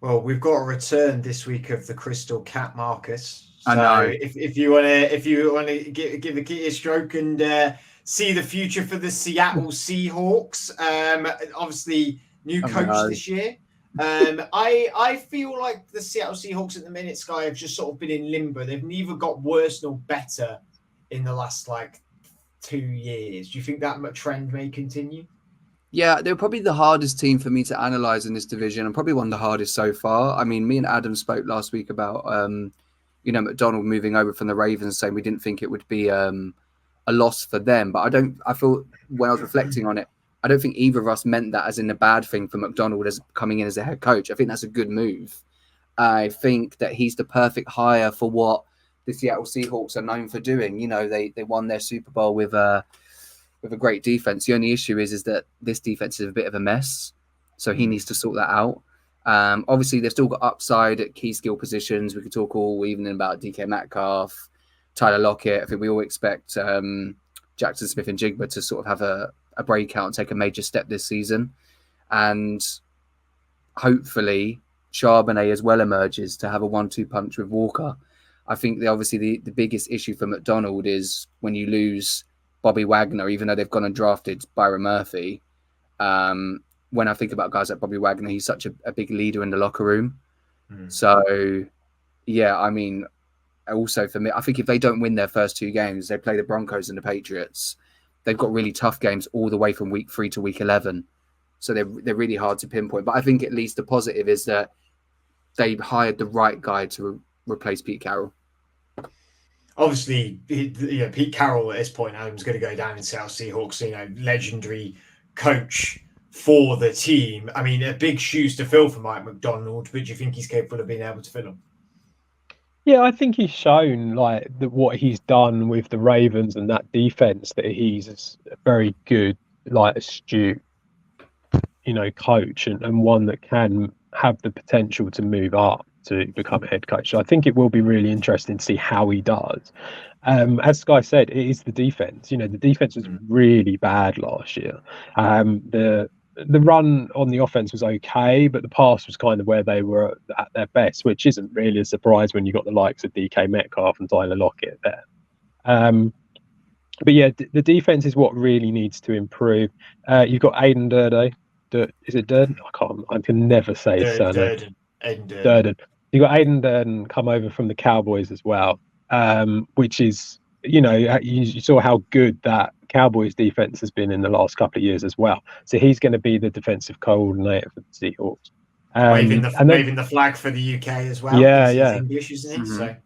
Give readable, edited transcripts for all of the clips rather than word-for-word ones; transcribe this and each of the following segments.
Well, we've got a return this week of the Crystal Cat, Marcus. I So know. if you wanna give a key a stroke and see the future for the Seattle Seahawks, obviously new Oh coach no. this year. I feel like the Seattle Seahawks at the minute, Sky, have just sort of been in limbo. They've neither got worse nor better in the last 2 years. Do you think that trend may continue? Yeah, they're probably the hardest team for me to analyze in this division, and probably one of the hardest so far. I mean, me and Adam spoke last week about McDonald moving over from the Ravens, saying we didn't think it would be a loss for them. But I don't. I feel when I was reflecting on it, I don't think either of us meant that as in a bad thing for McDonald as coming in as a head coach. I think that's a good move. I think that he's the perfect hire for what the Seattle Seahawks are known for doing. They won their Super Bowl with a great defense. The only issue is that this defense is a bit of a mess, so he needs to sort that out. Obviously, they've still got upside at key skill positions. We could talk all evening about DK Metcalf, Tyler Lockett. I think we all expect Jackson Smith and Jigba to sort of have a breakout and take a major step this season. And hopefully, Charbonnet as well emerges to have a 1-2 punch with Walker. I think the biggest issue for McDonald is when you lose Bobby Wagner, even though they've gone and drafted Byron Murphy. When I think about guys like Bobby Wagner, he's such a big leader in the locker room. So, yeah, I mean, also for me, I think if they don't win their first two games, they play the Broncos and the Patriots. They've got really tough games all the way from week 3 to week 11. So they're really hard to pinpoint. But I think at least the positive is that they hired the right guy to replace Pete Carroll. Obviously, Pete Carroll at this point, Adam's going to go down in South Seahawks, legendary coach for the team. I mean, big shoes to fill for Mike McDonald, but do you think he's capable of being able to fill them? Yeah, I think he's shown what he's done with the Ravens and that defense, that he's a very good, astute, coach and one that can have the potential to move up to become a head coach. So I think it will be really interesting to see how he does. As Sky said, it is the defense. The defense was really bad last year. The run on the offense was okay, but the pass was kind of where they were at their best, which isn't really a surprise when you've got the likes of DK Metcalf and Tyler Lockett there. But yeah, the defense is what really needs to improve. You've got Aiden Durden. Is it Durden? I can never say his surname. Durden. You've got Aiden Durden come over from the Cowboys as well, which is, you saw how good that Cowboys defense has been in the last couple of years as well. So he's going to be the defensive coordinator for the Seahawks. Waving the flag for the UK as well. Yeah, yeah. English, isn't it? Mm-hmm.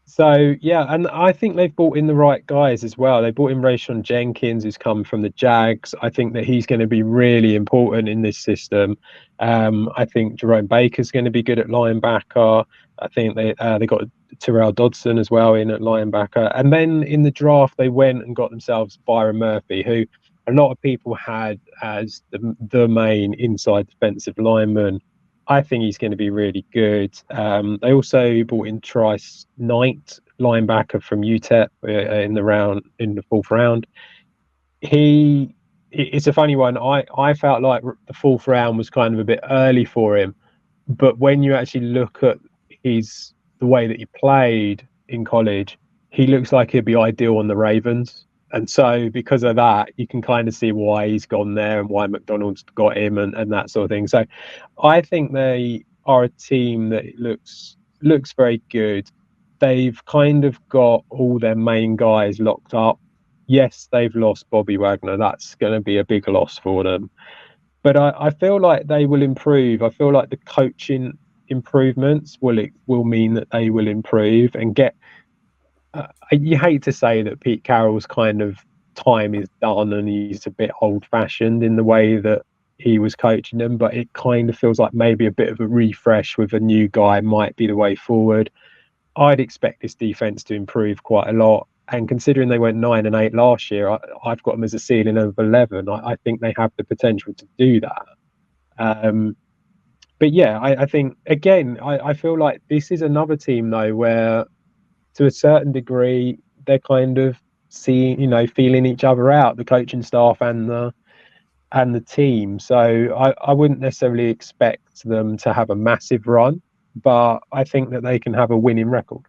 So, yeah, and I think they've brought in the right guys as well. They brought in Rayshon Jenkins, who's come from the Jags. I think that he's going to be really important in this system. I think Jerome Baker's going to be good at linebacker. I think they got Terrell Dodson as well in at linebacker. And then in the draft, they went and got themselves Byron Murphy, who a lot of people had as the main inside defensive lineman. I think he's going to be really good. They also brought in Trice Knight, linebacker from UTEP, in the fourth round. It's a funny one. I felt like the fourth round was kind of a bit early for him, but when you actually look at the way that he played in college, he looks like he'd be ideal on the Ravens. And so because of that, you can kind of see why he's gone there and why McDonald's got him and that sort of thing. So I think they are a team that looks very good. They've kind of got all their main guys locked up. Yes, they've lost Bobby Wagner. That's going to be a big loss for them. But I feel like they will improve. I feel like the coaching improvements will mean that they will improve and get. You hate to say that Pete Carroll's kind of time is done and he's a bit old-fashioned in the way that he was coaching them, but it kind of feels like maybe a bit of a refresh with a new guy might be the way forward. I'd expect this defense to improve quite a lot, and considering they went 9-8 last year, I've got them as a ceiling of 11. I think they have the potential to do that. But yeah, I think again, I feel like this is another team though where, to a certain degree, they're kind of feeling each other out, the coaching staff and the team. So I wouldn't necessarily expect them to have a massive run, but I think that they can have a winning record.